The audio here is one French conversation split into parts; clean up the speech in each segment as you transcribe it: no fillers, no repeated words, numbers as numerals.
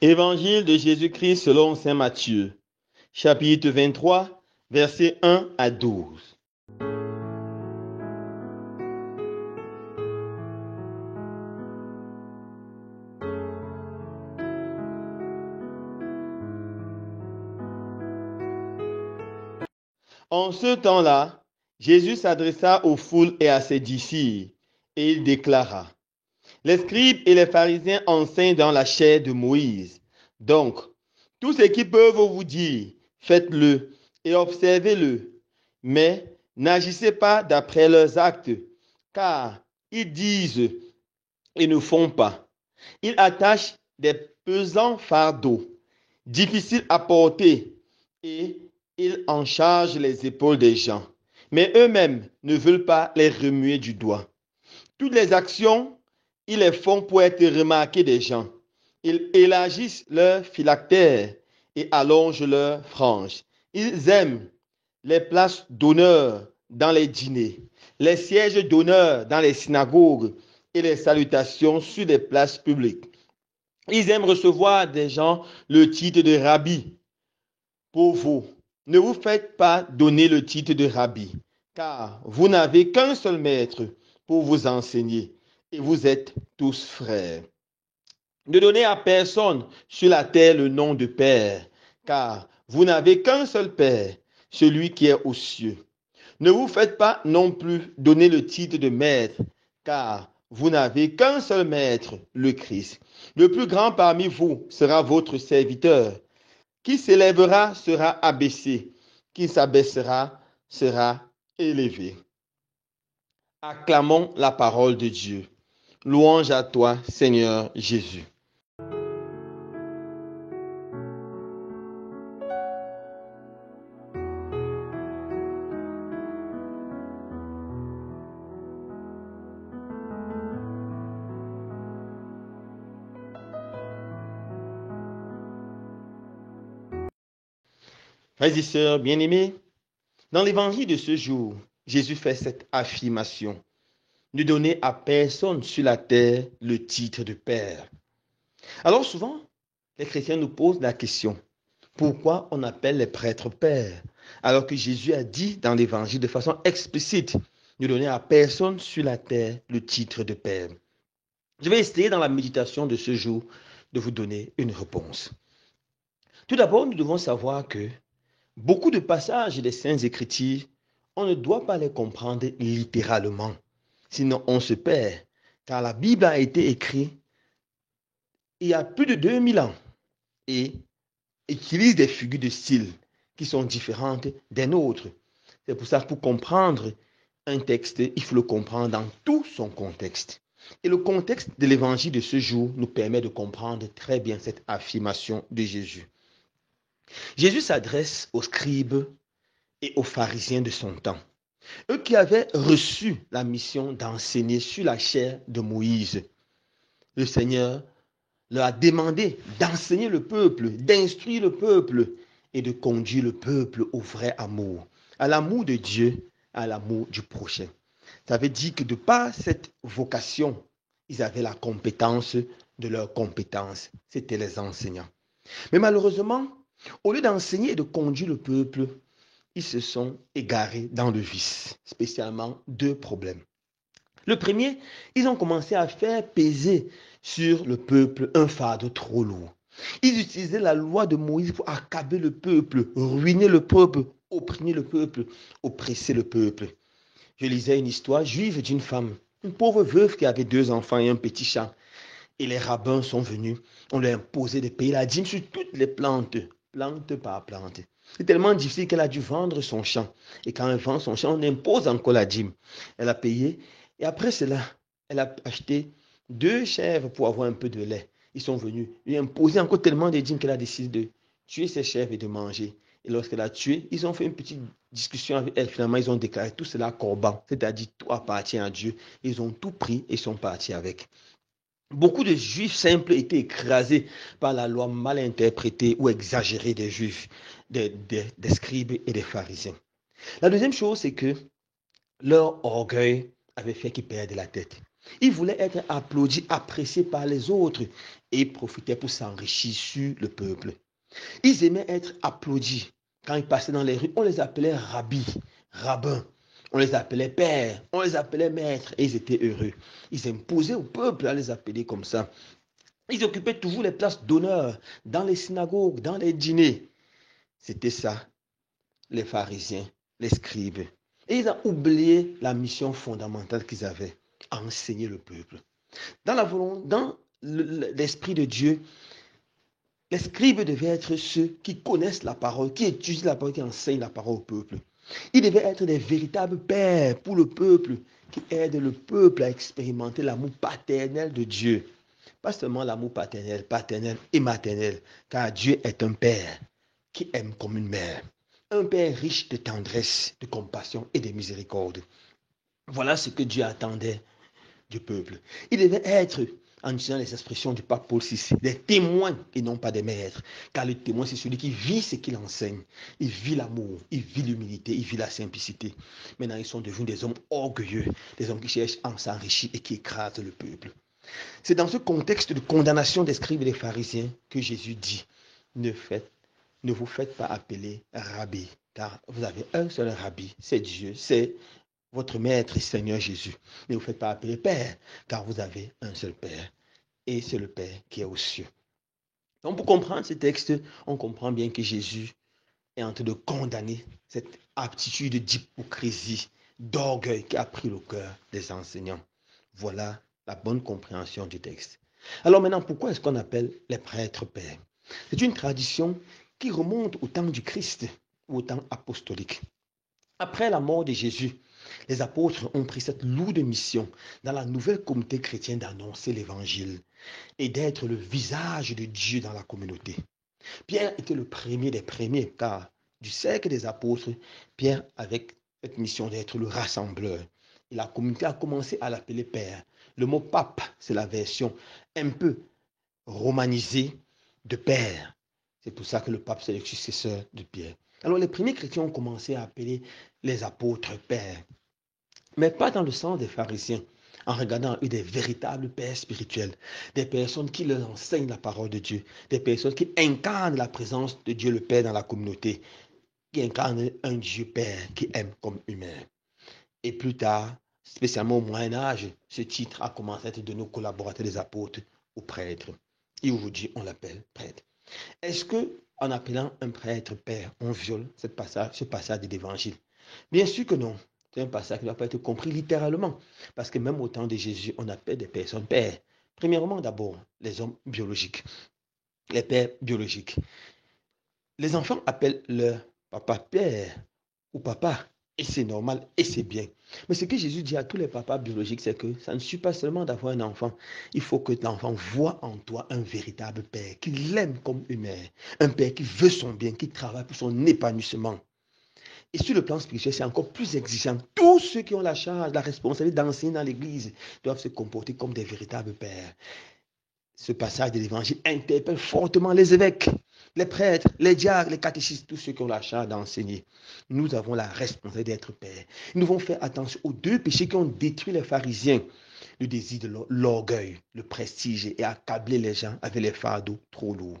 Évangile de Jésus-Christ selon saint Matthieu, chapitre 23, versets 1 à 12. En ce temps-là, Jésus s'adressa aux foules et à ses disciples, et il déclara: Les scribes et les pharisiens enseignent dans la chair de Moïse. Donc, tout ce qu'ils peuvent vous dire, faites-le et observez-le. Mais n'agissez pas d'après leurs actes, car ils disent et ne font pas. Ils attachent des pesants fardeaux, difficiles à porter, et ils en chargent les épaules des gens. Mais eux-mêmes ne veulent pas les remuer du doigt. Toutes les actions, ils les font pour être remarqués des gens. Ils élargissent leurs phylactères et allongent leurs franges. Ils aiment les places d'honneur dans les dîners, les sièges d'honneur dans les synagogues et les salutations sur les places publiques. Ils aiment recevoir des gens le titre de rabbi. Pour vous, ne vous faites pas donner le titre de rabbi, car vous n'avez qu'un seul maître pour vous enseigner, et vous êtes tous frères. Ne donnez à personne sur la terre le nom de Père, car vous n'avez qu'un seul Père, celui qui est aux cieux. Ne vous faites pas non plus donner le titre de Maître, car vous n'avez qu'un seul Maître, le Christ. Le plus grand parmi vous sera votre serviteur. Qui s'élèvera sera abaissé, qui s'abaissera sera élevé. Acclamons la parole de Dieu. Louange à toi, Seigneur Jésus. Frères et sœurs bien-aimés, dans l'évangile de ce jour, Jésus fait cette affirmation: ne donnez à personne sur la terre le titre de Père. Alors souvent, les chrétiens nous posent la question: pourquoi on appelle les prêtres pères? Alors que Jésus a dit dans l'évangile de façon explicite: ne donnez à personne sur la terre le titre de Père. Je vais essayer dans la méditation de ce jour de vous donner une réponse. Tout d'abord, nous devons savoir que beaucoup de passages des Saintes Écritures, on ne doit pas les comprendre littéralement, sinon on se perd, car la Bible a été écrite il y a plus de 2000 ans et utilise des figures de style qui sont différentes des nôtres. C'est pour ça que pour comprendre un texte, il faut le comprendre dans tout son contexte. Et le contexte de l'évangile de ce jour nous permet de comprendre très bien cette affirmation de Jésus. Jésus s'adresse aux scribes et aux pharisiens de son temps, eux qui avaient reçu la mission d'enseigner sur la chair de Moïse. Le Seigneur leur a demandé d'enseigner le peuple, d'instruire le peuple et de conduire le peuple au vrai amour, à l'amour de Dieu, à l'amour du prochain. Ça veut dire que de par cette vocation, ils avaient la compétence de leur compétence. C'était les enseignants. Mais malheureusement, au lieu d'enseigner et de conduire le peuple, ils se sont égarés dans le vice, spécialement deux problèmes. Le premier, ils ont commencé à faire peser sur le peuple un fardeau trop lourd. Ils utilisaient la loi de Moïse pour accabler le peuple, ruiner le peuple, opprimer le peuple, oppresser le peuple. Je lisais une histoire juive d'une femme, une pauvre veuve qui avait 2 enfants et un petit chat. Et les rabbins sont venus, on leur a imposé de payer la dîme sur toutes les plantes, plante par plante. C'est tellement difficile qu'elle a dû vendre son champ. Et quand elle vend son champ, on impose encore la dîme. Elle a payé. Et après cela, elle a acheté 2 chèvres pour avoir un peu de lait. Ils sont venus lui imposer encore tellement de dîmes qu'elle a décidé de tuer ces chèvres et de manger. Et lorsqu'elle a tué, ils ont fait une petite discussion avec elle. Finalement, ils ont déclaré tout cela corban, c'est-à-dire tout appartient à Dieu. Ils ont tout pris et sont partis avec. Beaucoup de juifs simples étaient écrasés par la loi mal interprétée ou exagérée des juifs, des scribes et des pharisiens. La deuxième chose, c'est que leur orgueil avait fait qu'ils perdaient la tête. Ils voulaient être applaudis, appréciés par les autres et profitaient pour s'enrichir sur le peuple. Ils aimaient être applaudis. Quand ils passaient dans les rues, on les appelait rabbis, rabbins. On les appelait pères, on les appelait maîtres et ils étaient heureux. Ils imposaient au peuple à les appeler comme ça. Ils occupaient toujours les places d'honneur dans les synagogues, dans les dîners. C'était ça, les pharisiens, les scribes. Et ils ont oublié la mission fondamentale qu'ils avaient, à enseigner le peuple. Dans l'esprit de Dieu, les scribes devaient être ceux qui connaissent la parole, qui étudient la parole, qui enseignent la parole au peuple. Ils devaient être des véritables pères pour le peuple, qui aident le peuple à expérimenter l'amour paternel de Dieu. Pas seulement l'amour paternel, paternel et maternel, car Dieu est un père qui aime comme une mère. Un père riche de tendresse, de compassion et de miséricorde. Voilà ce que Dieu attendait du peuple. Il devait être, en utilisant les expressions du pape Paul VI, des témoins et non pas des maîtres. Car le témoin, c'est celui qui vit ce qu'il enseigne. Il vit l'amour, il vit l'humilité, il vit la simplicité. Maintenant, ils sont devenus des hommes orgueilleux, des hommes qui cherchent à s'enrichir et qui écrasent le peuple. C'est dans ce contexte de condamnation des scribes et des pharisiens que Jésus dit, ne vous faites pas appeler rabbi, car vous avez un seul rabbi, c'est Dieu, c'est votre maître et Seigneur Jésus. Ne vous faites pas appeler Père, car vous avez un seul Père, et c'est le Père qui est aux cieux. Donc pour comprendre ce texte, on comprend bien que Jésus est en train de condamner cette aptitude d'hypocrisie, d'orgueil qui a pris le cœur des enseignants. Voilà la bonne compréhension du texte. Alors maintenant, pourquoi est-ce qu'on appelle les prêtres pères? C'est une tradition qui remonte au temps du Christ, ou au temps apostolique. Après la mort de Jésus, les apôtres ont pris cette lourde mission dans la nouvelle communauté chrétienne d'annoncer l'évangile et d'être le visage de Dieu dans la communauté. Pierre était le premier des premiers, car du cercle des apôtres, Pierre avait cette mission d'être le rassembleur. Et la communauté a commencé à l'appeler Père. Le mot pape, c'est la version un peu romanisée de Père. C'est pour ça que le pape, c'est le successeur de Pierre. Alors les premiers chrétiens ont commencé à appeler les apôtres pères, mais pas dans le sens des pharisiens, en regardant eux des véritables pères spirituels, des personnes qui leur enseignent la parole de Dieu, des personnes qui incarnent la présence de Dieu le Père dans la communauté, qui incarnent un Dieu Père qui aime comme humain. Et plus tard, spécialement au Moyen Âge, ce titre a commencé à être donné aux collaborateurs des apôtres, aux prêtres. Et aujourd'hui, on l'appelle prêtre. Est-ce que, en appelant un prêtre père, on viole ce passage de l'évangile? Bien sûr que non. C'est un passage qui ne doit pas être compris littéralement. Parce que même au temps de Jésus, on appelle des personnes pères. Premièrement, d'abord, les hommes biologiques, les pères biologiques. Les enfants appellent leur papa père ou papa. Et c'est normal et c'est bien. Mais ce que Jésus dit à tous les papas biologiques, c'est que ça ne suffit pas seulement d'avoir un enfant. Il faut que l'enfant voit en toi un véritable père, qui l'aime comme une mère. Un père qui veut son bien, qui travaille pour son épanouissement. Et sur le plan spirituel, c'est encore plus exigeant. Tous ceux qui ont la charge, la responsabilité d'enseigner dans l'église doivent se comporter comme des véritables pères. Ce passage de l'évangile interpelle fortement les évêques, les prêtres, les diacres, les catéchistes, tous ceux qui ont la charge d'enseigner. Nous avons la responsabilité d'être pères. Nous devons faire attention aux deux péchés qui ont détruit les pharisiens. Le désir de l'orgueil, le prestige et accabler les gens avec les fardeaux trop lourds.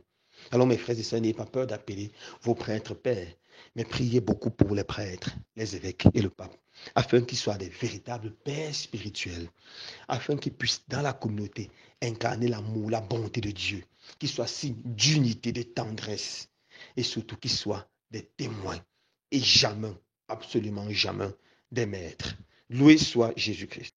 Alors mes frères et sœurs, n'ayez pas peur d'appeler vos prêtres pères, mais priez beaucoup pour les prêtres, les évêques et le pape, afin qu'ils soient des véritables pères spirituels, afin qu'ils puissent dans la communauté incarner l'amour, la bonté de Dieu, qu'ils soient signes d'unité, de tendresse, et surtout qu'ils soient des témoins, et jamais, absolument jamais, des maîtres. Loué soit Jésus-Christ.